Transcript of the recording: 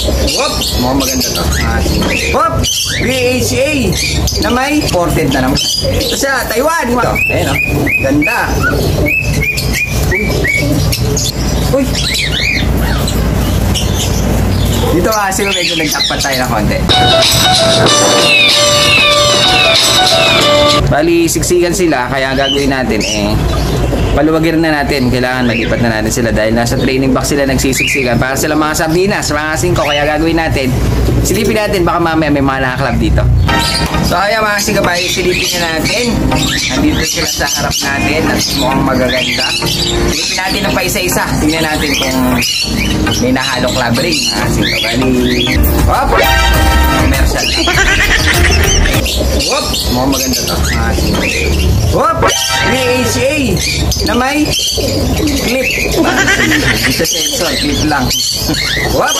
Whoop! Mukhang maganda to. Whoop! BHA na may ported na naman. Ito siya, Taiwan. Ito, ayun o. Ganda. Uy! Dito kasi medyo nagtakpat tayo ng konti. Bali, siksikan sila, kaya gagawin natin paluwagin na natin. Kailangan malipat na natin sila dahil nasa training box sila nagsisiksikan. Para sila mga sardinas, mga singko, kaya gagawin natin. Silipin natin, baka mamaya may mga nakaklab dito. So kaya mga sigabay, silipin na natin. Nandito sila sa harap natin at mukhang magaganda. Silipin natin ng pa isa-isa. Tingnan natin kung may nahalong club ring. Mga singko, bali. Hop! Commercial. Whoop! Mukhang maganda to. Whoop! BHA na may clip. Dito sensor, clip lang. Whoop!